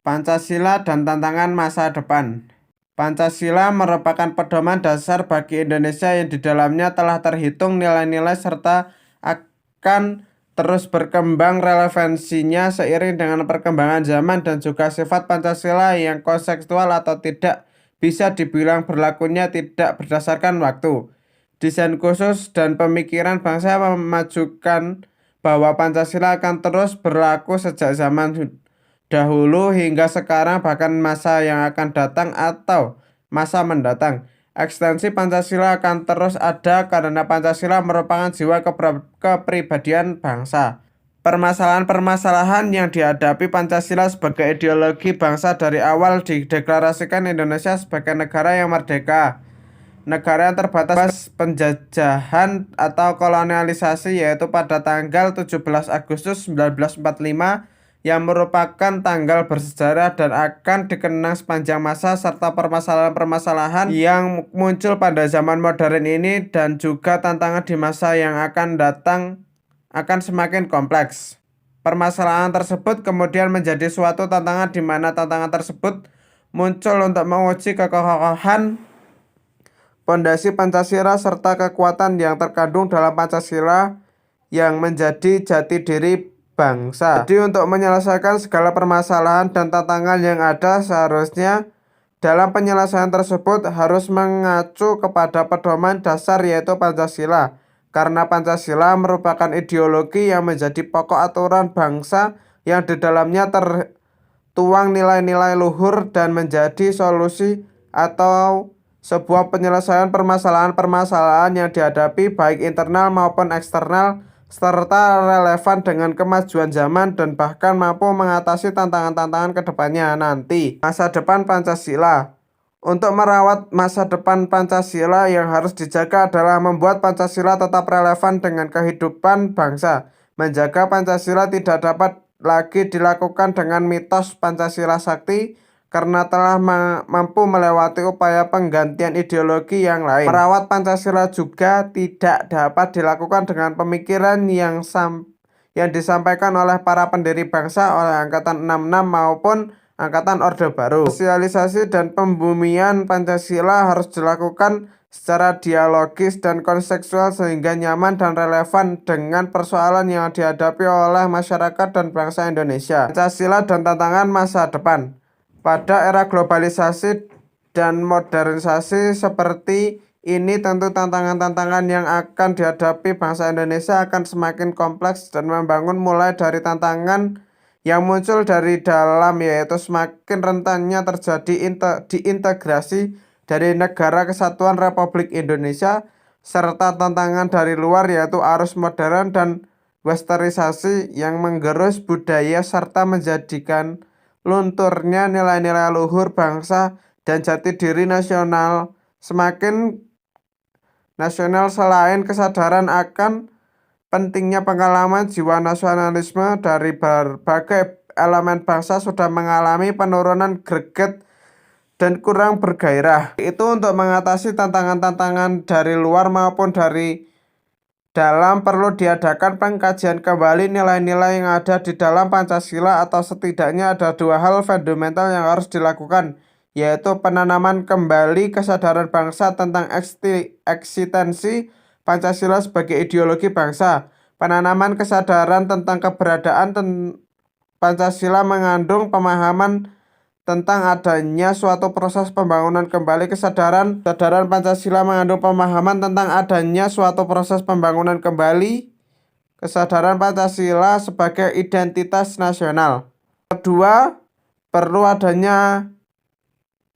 Pancasila dan tantangan masa depan. Pancasila merupakan pedoman dasar bagi Indonesia yang di dalamnya telah terhitung nilai-nilai serta akan terus berkembang relevansinya seiring dengan perkembangan zaman, dan juga sifat Pancasila yang konseptual atau tidak bisa dibilang berlakunya tidak berdasarkan waktu. Desain khusus dan pemikiran bangsa memajukan bahwa Pancasila akan terus berlaku sejak zaman dahulu hingga sekarang, bahkan masa yang akan datang atau masa mendatang. Ekstensi Pancasila akan terus ada karena Pancasila merupakan jiwa kepribadian bangsa. Permasalahan-permasalahan yang dihadapi Pancasila sebagai ideologi bangsa dari awal dideklarasikan Indonesia sebagai negara yang merdeka, negara yang terbatas penjajahan atau kolonialisasi, yaitu pada tanggal 17 Agustus 1945 yang merupakan tanggal bersejarah dan akan dikenang sepanjang masa, serta permasalahan-permasalahan yang muncul pada zaman modern ini dan juga tantangan di masa yang akan datang akan semakin kompleks. Permasalahan tersebut kemudian menjadi suatu tantangan di mana tantangan tersebut muncul untuk menguji kekokohan pondasi Pancasila serta kekuatan yang terkandung dalam Pancasila yang menjadi jati diri bangsa. Jadi untuk menyelesaikan segala permasalahan dan tantangan yang ada, seharusnya dalam penyelesaian tersebut harus mengacu kepada pedoman dasar yaitu Pancasila. Karena Pancasila merupakan ideologi yang menjadi pokok aturan bangsa yang di dalamnya tertuang nilai-nilai luhur dan menjadi solusi atau sebuah penyelesaian permasalahan-permasalahan yang dihadapi baik internal maupun eksternal, serta relevan dengan kemajuan zaman dan bahkan mampu mengatasi tantangan-tantangan kedepannya nanti. Masa depan Pancasila. Untuk merawat masa depan Pancasila yang harus dijaga adalah membuat Pancasila tetap relevan dengan kehidupan bangsa. Menjaga Pancasila tidak dapat lagi dilakukan dengan mitos Pancasila Sakti karena telah mampu melewati upaya penggantian ideologi yang lain. Merawat Pancasila juga tidak dapat dilakukan dengan pemikiran yang disampaikan oleh para pendiri bangsa, oleh Angkatan 66 maupun Angkatan Orde Baru. Sosialisasi dan pembumian Pancasila harus dilakukan secara dialogis dan konseptual sehingga nyaman dan relevan dengan persoalan yang dihadapi oleh masyarakat dan bangsa Indonesia. Pancasila dan tantangan masa depan. Pada era globalisasi dan modernisasi seperti ini, tentu tantangan-tantangan yang akan dihadapi bangsa Indonesia akan semakin kompleks dan membangun mulai dari tantangan yang muncul dari dalam, yaitu semakin rentannya terjadi diintegrasi dari Negara Kesatuan Republik Indonesia, serta tantangan dari luar yaitu arus modern dan westernizasi yang menggerus budaya serta menjadikan lunturnya nilai-nilai luhur bangsa dan jati diri nasional. Semakin nasional selain kesadaran akan pentingnya pengalaman jiwa nasionalisme dari berbagai elemen bangsa sudah mengalami penurunan greget dan kurang bergairah. Itu untuk mengatasi tantangan-tantangan dari luar maupun dari dalam perlu diadakan pengkajian kembali nilai-nilai yang ada di dalam Pancasila, atau setidaknya ada dua hal fundamental yang harus dilakukan, yaitu penanaman kembali kesadaran bangsa tentang eksistensi Pancasila sebagai ideologi bangsa. Penanaman kesadaran tentang keberadaan Pancasila mengandung pemahaman tentang adanya suatu proses pembangunan kembali. Kesadaran Pancasila mengandung pemahaman tentang adanya suatu proses pembangunan kembali kesadaran Pancasila sebagai identitas nasional. Kedua, perlu adanya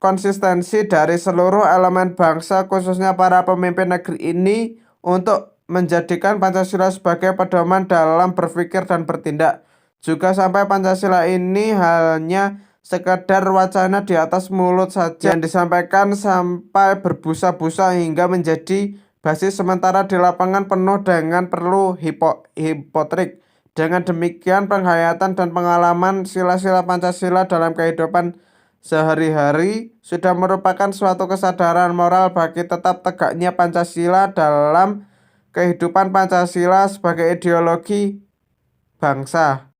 konsistensi dari seluruh elemen bangsa, khususnya para pemimpin negeri ini, untuk menjadikan Pancasila sebagai pedoman dalam berpikir dan bertindak. Juga sampai Pancasila ini hanya sekedar wacana di atas mulut saja yang disampaikan sampai berbusa-busa hingga menjadi basis sementara di lapangan penuh dengan perlu hipotrik. Dengan demikian, penghayatan dan pengalaman sila-sila Pancasila dalam kehidupan sehari-hari sudah merupakan suatu kesadaran moral bagi tetap tegaknya Pancasila dalam kehidupan Pancasila sebagai ideologi bangsa.